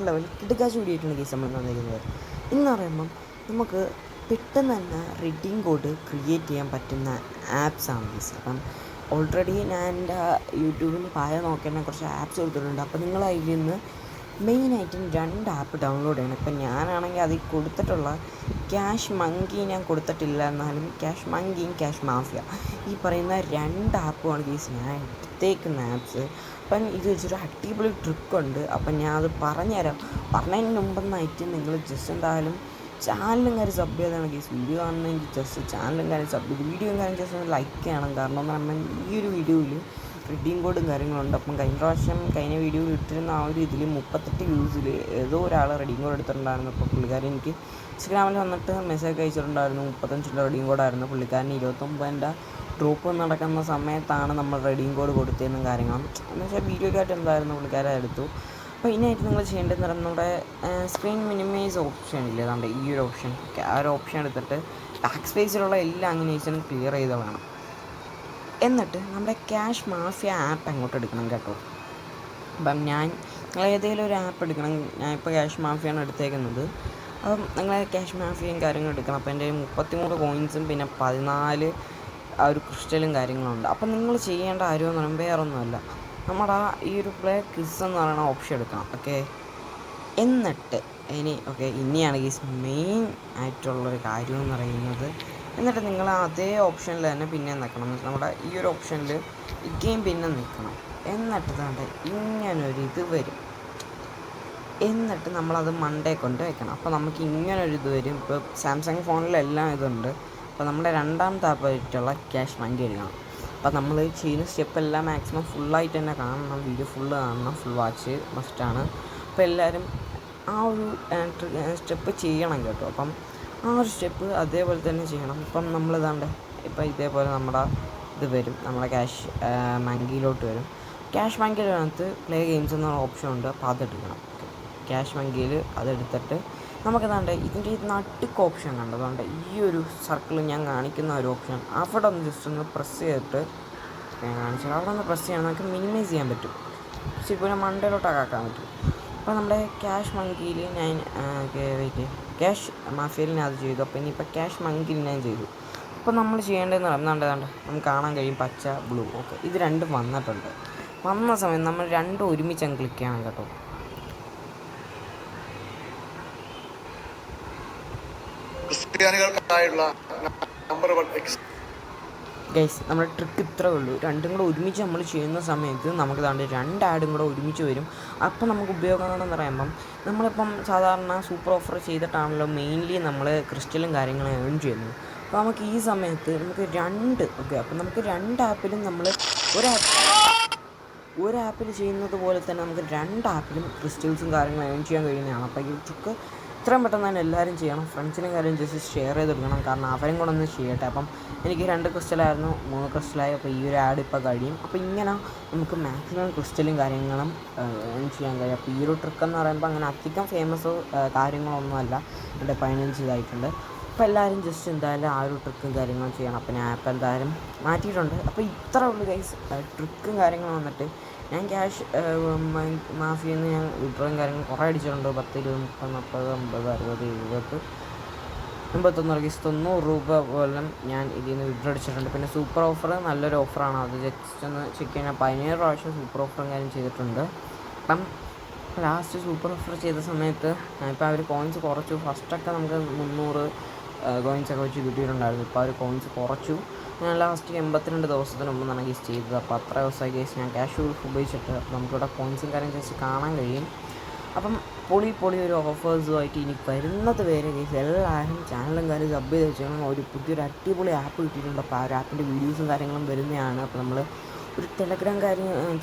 Level കിടുക്കാച്ച് വീഡിയോയിട്ടാണ് case നമ്മൾ വന്നിരിക്കുന്നത്. ഇന്ന് പറയുമ്പം നമുക്ക് പെട്ടെന്ന് തന്നെ റെഡീം കോഡ് ക്രിയേറ്റ് ചെയ്യാൻ പറ്റുന്ന ആപ്സാണ് കേസ്. അപ്പം ഓൾറെഡി ഞാൻ എൻ്റെ യൂട്യൂബിൽ പായ നോക്കിയാൽ കുറച്ച് ആപ്സ് കൊടുത്തിട്ടുണ്ട്. അപ്പോൾ നിങ്ങൾ അതിൽ നിന്ന് മെയിനായിട്ടും 2 ആപ്പ് ഡൗൺലോഡ് ചെയ്യണം. ഇപ്പം ഞാനാണെങ്കിൽ അതിൽ കൊടുത്തിട്ടുള്ള ക്യാഷ് മങ്കി ഞാൻ കൊടുത്തിട്ടില്ല, എന്നാലും ക്യാഷ് മങ്കിയും ക്യാഷ് മാഫിയ ഈ പറയുന്ന 2 ആപ്പുമാണ് കേസ് ഞാൻ എടുത്തേക്കുന്ന ആപ്സ്. അപ്പം ഇത് വെച്ചൊരു അടിപൊളി ട്രിക്കുണ്ട്. അപ്പം ഞാൻ അത് പറഞ്ഞുതരാം. പറഞ്ഞതിന് മുമ്പെന്നായിട്ട് നിങ്ങൾ ജസ്റ്റ് എന്തായാലും ചാനലും കാര്യം സബ് ചെയ്താണ് കേസ്. വീഡിയോ കാണുന്നതെങ്കിൽ ജസ്റ്റ് ചാനലും കാര്യം സബ് ചെയ്ത് വീഡിയോയും കാര്യം ജസ്റ്റ് ഒന്ന് ലൈക്ക് ചെയ്യണം. കാരണം എന്ന് പറയുമ്പോൾ ഈ ഒരു വീഡിയോയിൽ റെഡീം കോഡും കാര്യങ്ങളുണ്ട്. അപ്പം കഴിഞ്ഞ വീഡിയോയിൽ ഇട്ടിരുന്ന ആ ഒരു ഇതിൽ 38 വ്യൂസിൽ ഏതോ ഒരാൾ റെഡീം കോഡ് എടുത്തിട്ടുണ്ടായിരുന്നു. അപ്പോൾ പുള്ളിക്കാരൻ എനിക്ക് ഇൻസ്റ്റാഗ്രാമിൽ വന്നിട്ട് മെസ്സേജ് അയച്ചിട്ടുണ്ടായിരുന്നു. 35 റെഡീം കോഡായിരുന്നു. പുള്ളിക്കാരന് 29 ഡ്രോപ്പ് നടക്കുന്ന സമയത്താണ് നമ്മൾ റെഡീം കോഡ് കൊടുത്തതെന്നും കാര്യങ്ങളും എന്ന് വെച്ചാൽ വീഡിയോയ്ക്കായിട്ട് എന്തായിരുന്നു പുള്ളിക്കാരെ എടുത്തു. അപ്പോൾ ഇതിനായിട്ട് നിങ്ങൾ ചെയ്യേണ്ടതെന്ന് പറയുന്നത് നമ്മുടെ സ്ക്രീൻ മിനിമൈസ് ഓപ്ഷൻ ഇല്ലേ, അതുകൊണ്ട് ഈ ഒരു ഓപ്ഷൻ, ആ ഒരു ഓപ്ഷൻ എടുത്തിട്ട് ബാക്ക് സ്പേസിലുള്ള എല്ലാ അനിമേഷനും ക്ലിയർ ചെയ്ത് വേണം. എന്നിട്ട് നമ്മുടെ ക്യാഷ് മാഫിയ ആപ്പ് അങ്ങോട്ട് എടുക്കണം കേട്ടോ. അപ്പം നിങ്ങൾ ഏതെങ്കിലും ഒരു ആപ്പ് എടുക്കണം. ഞാനിപ്പോൾ ക്യാഷ് മാഫിയാണ് എടുത്തേക്കുന്നത്. അപ്പം നിങ്ങൾ ക്യാഷ് മാഫിയയും കാര്യങ്ങളും എടുക്കണം. അപ്പോൾ എൻ്റെ 33 കോയിൻസും പിന്നെ 14 ആ ഒരു ക്രിസ്റ്റലും കാര്യങ്ങളുണ്ട്. അപ്പം നിങ്ങൾ ചെയ്യേണ്ട കാര്യമെന്ന് പറയുമ്പോൾ വേറൊന്നുമല്ല, നമ്മുടെ ഈ ഒരു പ്ലേ ക്വിസ് എന്ന് പറയുന്ന ഓപ്ഷൻ എടുക്കണം. ഓക്കെ, എന്നിട്ട് ഇനിയാണ് ഈ മെയിൻ ആയിട്ടുള്ളൊരു കാര്യമെന്ന് പറയുന്നത്. എന്നിട്ട് നിങ്ങൾ അതേ ഓപ്ഷനിൽ തന്നെ പിന്നെ നിൽക്കണം. നമ്മുടെ ഈ ഒരു ഓപ്ഷനിൽ ഗെയിം പിന്നെ നിൽക്കണം. എന്നിട്ട് ഇങ്ങനൊരു ഇത് വരും. എന്നിട്ട് നമ്മളത് മണ്ടേ കൊണ്ട് വെക്കണം. അപ്പോൾ നമുക്ക് ഇങ്ങനൊരിത് വരും. ഇപ്പോൾ സാംസങ് ഫോണിലെല്ലാം ഇതുണ്ട്. അപ്പോൾ നമ്മുടെ 2ാമത്തെ ആപ്പായിട്ടുള്ള ക്യാഷ് മങ്കി എടുക്കണം. അപ്പോൾ നമ്മൾ ചെയ്യുന്ന സ്റ്റെപ്പെല്ലാം മാക്സിമം ഫുള്ളായിട്ട് തന്നെ കാണണം. വീഡിയോ ഫുള്ള് കാണണം. ഫുൾ വാച്ച് മസ്റ്റാണ്. അപ്പോൾ എല്ലാവരും ആ ഒരു സ്റ്റെപ്പ് ചെയ്യണം കേട്ടോ. അപ്പം ആ ഒരു സ്റ്റെപ്പ് അതേപോലെ തന്നെ ചെയ്യണം. ഇപ്പം നമ്മളിതാണ്ട് ഇപ്പം ഇതേപോലെ നമ്മുടെ ഇത് വരും, നമ്മുടെ ക്യാഷ് മങ്കിയിലോട്ട് വരും. ക്യാഷ് മങ്കിയിനകത്ത് പ്ലേ ഗെയിംസ് എന്ന ഓപ്ഷൻ ഉണ്ട്. അപ്പോൾ അതെടുക്കണം. ക്യാഷ് മങ്കിയിൽ അതെടുത്തിട്ട് നമുക്കെന്താണ്ട് ഇതിൻ്റെ നടുക്ക് ഓപ്ഷൻ കണ്ടു. അതുകൊണ്ട് ഈ ഒരു സർക്കിൾ ഞാൻ കാണിക്കുന്ന ഒരു ഓപ്ഷൻ അവിടെ ഒന്ന് ജസ്റ്റ് ഒന്ന് പ്രസ് ചെയ്തിട്ട് ഞാൻ കാണിച്ചാൽ അവിടെ ഒന്ന് പ്രസ് ചെയ്യണം. നമുക്ക് മിനിമൈസ് ചെയ്യാൻ പറ്റും. പക്ഷേ ഇപ്പോൾ മണ്ടയിലോട്ടൊക്കെ ആക്കാൻ പറ്റും. അപ്പോൾ നമ്മുടെ ക്യാഷ് മങ്കിയിൽ ഞാൻ ക്യാഷ് മാഫിയയിൽ ഞാൻ അത് ചെയ്തു. അപ്പോൾ ഇനിയിപ്പോൾ ക്യാഷ് മങ്കിയിൽ ഞാൻ ചെയ്തു. അപ്പോൾ നമ്മൾ ചെയ്യേണ്ടതെന്ന് പറയുന്നത് നമുക്ക് കാണാൻ കഴിയും പച്ച ബ്ലൂ. ഓക്കെ, ഇത് രണ്ടും വന്നിട്ടുണ്ട്. വന്ന സമയം നമ്മൾ രണ്ടും ഒരുമിച്ച് അങ്ങ് ക്ലിക്ക് ചെയ്യണം കേട്ടോ. ഗൈസ്, നമ്മുടെ ട്രിക്ക് ഇത്രേ ഉള്ളൂ. രണ്ടും കൂടെ ഒരുമിച്ച് നമ്മൾ ചെയ്യുന്ന സമയത്ത് നമുക്ക് 2 ആഡും കൂടെ ഒരുമിച്ച് വരും. അപ്പം നമുക്ക് ഉപയോഗം എന്ന് പറയുമ്പം നമ്മളിപ്പം സാധാരണ സൂപ്പർ ഓഫർ ചെയ്തിട്ടാണല്ലോ മെയിൻലി നമ്മൾ ക്രിസ്റ്റലും കാര്യങ്ങളും ഏൺ ചെയ്യുന്നത്. അപ്പോൾ നമുക്ക് ഈ സമയത്ത് നമുക്ക് അപ്പം നമുക്ക് 2 ആപ്പിലും നമ്മൾ ഒരു ആപ്പിൽ ചെയ്യുന്നത് പോലെ തന്നെ നമുക്ക് 2 ആപ്പിലും ക്രിസ്റ്റൽസും കാര്യങ്ങളും ഏൺ ചെയ്യാൻ കഴിയുന്നതാണ്. അപ്പോൾ ഈ ട്രിക്ക് ഇത്രയും പെട്ടെന്ന് തന്നെ എല്ലാവരും ചെയ്യണം. ഫ്രണ്ട്സിനും കാര്യം ജസ്റ്റ് ഷെയർ ചെയ്ത് കൊടുക്കണം. കാരണം അവരും കൂടെ ഒന്ന് ചെയ്യട്ടെ. അപ്പം എനിക്ക് 2 ക്രിസ്റ്റലായിരുന്നു, 3 ക്രിസ്റ്റലായി. അപ്പോൾ ഈ ഒരു ആഡ് ഇപ്പോൾ കഴിയും. അപ്പോൾ ഇങ്ങനെ നമുക്ക് മാക്സിമം ക്രിസ്റ്റലും കാര്യങ്ങളും ഏൺ ചെയ്യാൻ കഴിയും. അപ്പോൾ ഈ ഒരു ട്രിക്ക് എന്ന് പറയുമ്പോൾ അങ്ങനെ അധികം ഫേമസോ കാര്യങ്ങളൊന്നുമല്ല. എൻ്റെ 15 ഇതായിട്ടുണ്ട്. അപ്പോൾ എല്ലാവരും ജസ്റ്റ് എന്തായാലും ആ ഒരു ട്രിക്കും കാര്യങ്ങളും ചെയ്യണം. അപ്പോൾ ഞാൻ ആപ്പ് എന്തായാലും മാറ്റിയിട്ടുണ്ട്. അപ്പോൾ ഇത്ര ഉള്ളൂ ഗൈസ് ട്രിക്കും കാര്യങ്ങളും വന്നിട്ട്. ഞാൻ ക്യാഷ് മാഫിയിൽ നിന്ന് ഞാൻ വിഡ്രോയും കാര്യങ്ങളും കുറേ അടിച്ചിട്ടുണ്ട്. 10, 20, 30, 40, 50, 70, 81 90 രൂപ പോലും ഞാൻ ഇതിൽ നിന്ന് വിഡ്രോ അടിച്ചിട്ടുണ്ട്. പിന്നെ സൂപ്പർ ഓഫർ നല്ലൊരു ഓഫറാണ്. അത് ജസ്റ്റ് ഒന്ന് ചെക്ക് ചെയ്യാൻ 17 പ്രാവശ്യം സൂപ്പർ ഓഫറും കാര്യം ചെയ്തിട്ടുണ്ട്. അപ്പം ലാസ്റ്റ് സൂപ്പർ ഓഫർ ചെയ്ത സമയത്ത് ഇപ്പോൾ അവർ കോയിൻസ് കുറച്ചു. ഫസ്റ്റൊക്കെ നമുക്ക് 300 കോയിൻസൊക്കെ വെച്ച് കിട്ടിയിട്ടുണ്ടായിരുന്നു. ഇപ്പോൾ അവർ കോയിൻസ് കുറച്ചു. ഞാൻ ലാസ്റ്റ് 82 ദിവസത്തിന് മുമ്പാണ് ഗേസ് ചെയ്തത്. അപ്പോൾ അത്ര ദിവസമായി ഗേസ് ഞാൻ ക്യാഷ് ഉപയോഗിച്ചിട്ട്. അപ്പോൾ നമുക്കിവിടെ കോയിൻസും കാര്യം ജസ്റ്റ് കാണാൻ കഴിയും. അപ്പം പൊളി ഒരു ഓഫേഴ്സുമായിട്ട് ഇനി വരുന്നത് വരെ ഗേസ് എല്ലാവരും ചാനലും കാര്യം സബ് ചെയ്ത് വെച്ചാൽ ഒരു പുതിയൊരു അടിപൊളി ആപ്പ് കിട്ടിയിട്ടുണ്ട്. അപ്പോൾ ആ ഒരു ആപ്പിൻ്റെ വീഡിയോസും കാര്യങ്ങളും വരുന്നതാണ്. അപ്പോൾ നമ്മൾ ഒരു ടെലഗ്രാം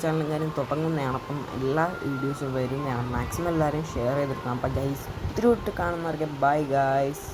ചാനലും കാര്യം തുടങ്ങുന്നതാണ്. അപ്പം എല്ലാ വീഡിയോസും വരുന്നതാണ്. മാക്സിമം എല്ലാവരും ഷെയർ ചെയ്തെടുക്കണം. അപ്പോൾ ഗൈസ് ഇതിലോട്ട് കാണുന്നവർക്ക് ബൈ ഗൈസ്.